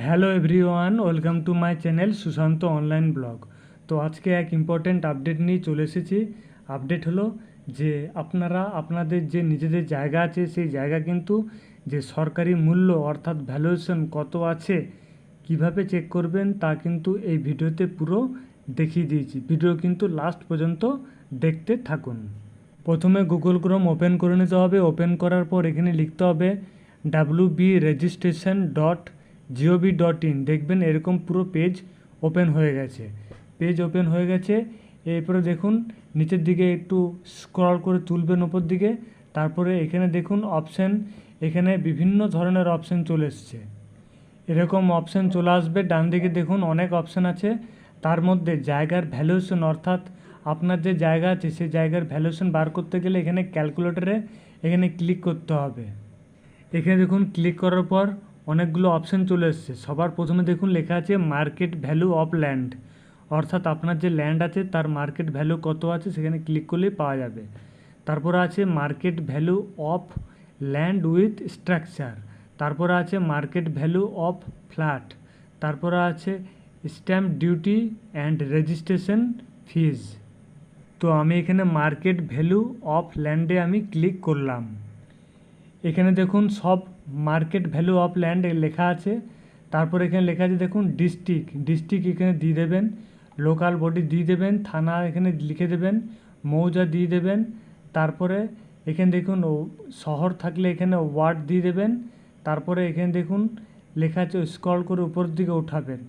Hello everyone, welcome to my channel Sushant online blog. তো আজকে এক ইম্পর্ট্যান্ট আপডেট নিয়ে চলে এসেছি। আপডেট হলো যে আপনারা আপনাদের যে নিজেদের জায়গা আছে সেই জায়গা কিন্তু যে সরকারি মূল্য অর্থাৎ ভ্যালুয়েশন কত আছে কিভাবে চেক করবেন তা কিন্তু এই ভিডিওতে পুরো দেখিয়ে দিয়েছি। ভিডিও কিন্তু লাস্ট পর্যন্ত দেখতে থাকুন। প্রথমে গুগল ক্রোম ওপেন করে নিতে হবে। ওপেন করার পর এখানে লিখতে হবে wbregistration.gov.in। দেখবেন এরকম পুরো পেজ ওপেন হয়ে গেছে। এরপরে দেখুন নিচের দিকে একটু স্ক্রল করে তুলবেন ওপর দিকে। তারপরে এখানে দেখুন অপশান, এখানে বিভিন্ন ধরনের অপশান চলে এসছে। এরকম অপশান চলে আসবে। ডান দিকে দেখুন অনেক অপশান আছে। তার মধ্যে জায়গার ভ্যালুয়েশন অর্থাৎ আপনার যে জায়গা আছে সেই জায়গার ভ্যালুয়েশন বার করতে গেলে এখানে ক্যালকুলেটরে এখানে ক্লিক করতে হবে। এখানে দেখুন ক্লিক করার পর অনেকগুলো অপশান চলে এসছে। সবার প্রথমে দেখুন লেখা আছে মার্কেট ভ্যালু অফ ল্যান্ড, অর্থাৎ আপনার যে ল্যান্ড আছে তার মার্কেট ভ্যালু কত আছে সেখানে ক্লিক করলেই পাওয়া যাবে। তারপরে আছে market value of land with structure, তারপরে আছে মার্কেট ভ্যালু অফ ফ্ল্যাট, তারপরে আছে স্ট্যাম্প ডিউটি অ্যান্ড রেজিস্ট্রেশন ফিজ। তো আমি এখানে মার্কেট ভ্যালু অফ ল্যান্ডে আমি ক্লিক করলাম। এখানে দেখুন সব মার্কেট ভ্যালু অফ ল্যান্ড লেখা আছে। তারপর এখানে লেখা আছে দেখুন ডিস্ট্রিক্ট এখানে দিয়ে দেবেন, লোকাল বডি দিয়ে দেবেন, থানা এখানে লিখে দেবেন, মৌজা দিয়ে দেবেন। তারপরে এখানে দেখুন শহর থাকলে এখানে ওয়ার্ড দিয়ে দেবেন। তারপরে এখানে দেখুন লেখা আছে স্ক্রল করে উপর দিকে ওঠাবেন।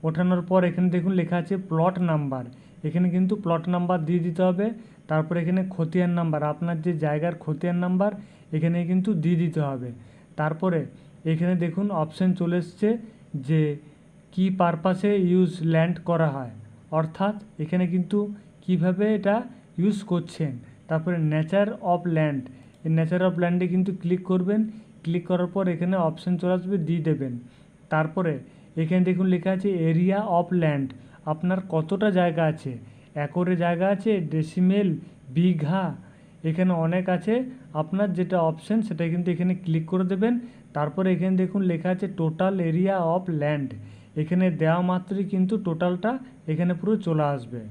ওঠানোর পর এখানে দেখুন লেখা আছে প্লট নাম্বার, এখানে কিন্তু প্লট নাম্বার দিয়ে দিতে হবে। তারপরে এখানে খতিয়ান নাম্বার, আপনার যে জায়গার খতিয়ান নাম্বার এখানে কিন্তু দিয়ে দিতে হবে। তারপরে এখানে দেখুন অপশান চলে এসছে যে কি পারপাসে ইউজ ল্যান্ড করা হয়, অর্থাৎ এখানে কিন্তু কিভাবে এটা ইউজ করছেন। তারপরে নেচার অফ ল্যান্ড, এই নেচার অফ ল্যান্ডে কিন্তু ক্লিক করবেন। ক্লিক করার পর এখানে অপশান চলে আসবে, দিয়ে দেবেন। তারপরে এখানে দেখুন লেখা আছে এরিয়া অফ ল্যান্ড, আপনার কতটা জায়গা আছে, একরে জায়গা আছে, ডেসিমেল, বিঘা, এখানে অনেক আছে। আপনার যেটা অপশান সেটা কিন্তু এখানে ক্লিক করে দেবেন। তারপরে এখানে দেখুন লেখা আছে টোটাল এরিয়া অফ ল্যান্ড, এখানে দেওয়া মাত্রই কিন্তু টোটালটা এখানে পুরো চলে আসবে।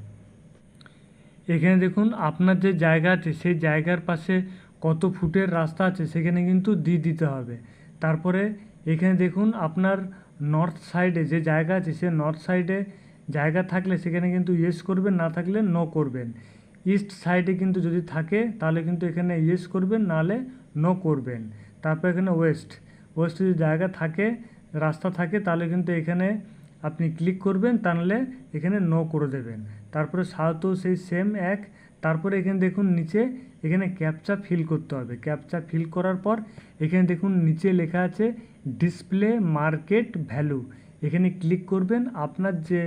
এখানে দেখুন আপনার যে জায়গা আছে সেই জায়গার পাশে কত ফুটের রাস্তা আছে সেখানে কিন্তু দিয়ে দিতে হবে। তারপরে এখানে দেখুন আপনার নর্থ সাইডে যে জায়গা আছে সে নর্থ সাইডে জায়গা থাকলে সেখানে কিন্তু ইয়েস করবেন, না থাকলে নো করবেন। ইস্ট সাইডে কিন্তু যদি থাকে তাহলে কিন্তু এখানে ইয়েস করবেন, নাহলে নো করবেন। তারপর এখানে ওয়েস্টে যদি জায়গা থাকে, রাস্তা থাকে, তাহলে কিন্তু এখানে আপনি ক্লিক করবেন, তাহলে এখানে নো করে দেবেন। তারপরে সাউথও সেই সেম এক। তারপরে এখানে দেখুন নিচে এখানে ক্যাপচা ফিল করতে হবে। ক্যাপচা ফিল করার পর এখানে দেখুন নিচে লেখা আছে ডিসপ্লে মার্কেট ভ্যালু, এখানে ক্লিক করবেন। আপনার যে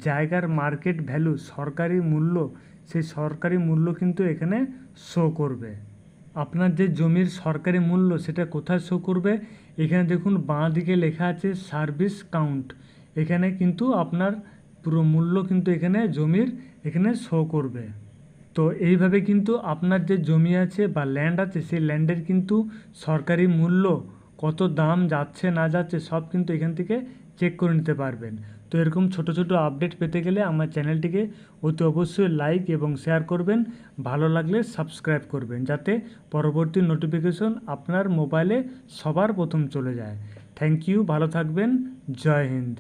জায়গার মার্কেট ভ্যালু সরকারি মূল্য, সেই সরকারি মূল্য কিন্তু এখানে শো করবে। আপনার যে জমির সরকারি মূল্য সেটা কোথায় শো করবে, এখানে দেখুন বাঁ দিকে লেখা আছে সার্ভিস কাউন্ট, এখানে কিন্তু আপনার পুরো মূল্য কিন্তু এখানে জমির এখানে শো করবে। তো এইভাবে কিন্তু আপনার যে জমি আছে বা ল্যান্ড আছে সেই ল্যান্ডের কিন্তু সরকারি মূল্য কত দাম যাচ্ছে না যাচ্ছে সব কিন্তু এখান থেকে চেক করে নিতে পারবেন। তো এরকম ছোট ছোট আপডেট পেতে গেলে আমার চ্যানেলটিকে অতি অবশ্যই লাইক এবং শেয়ার করবেন, ভালো লাগলে সাবস্ক্রাইব করবেন, যাতে পরবর্তী নোটিফিকেশন আপনার মোবাইলে সবার প্রথম চলে যায়। থ্যাংক ইউ, ভালো থাকবেন, জয় হিন্দ।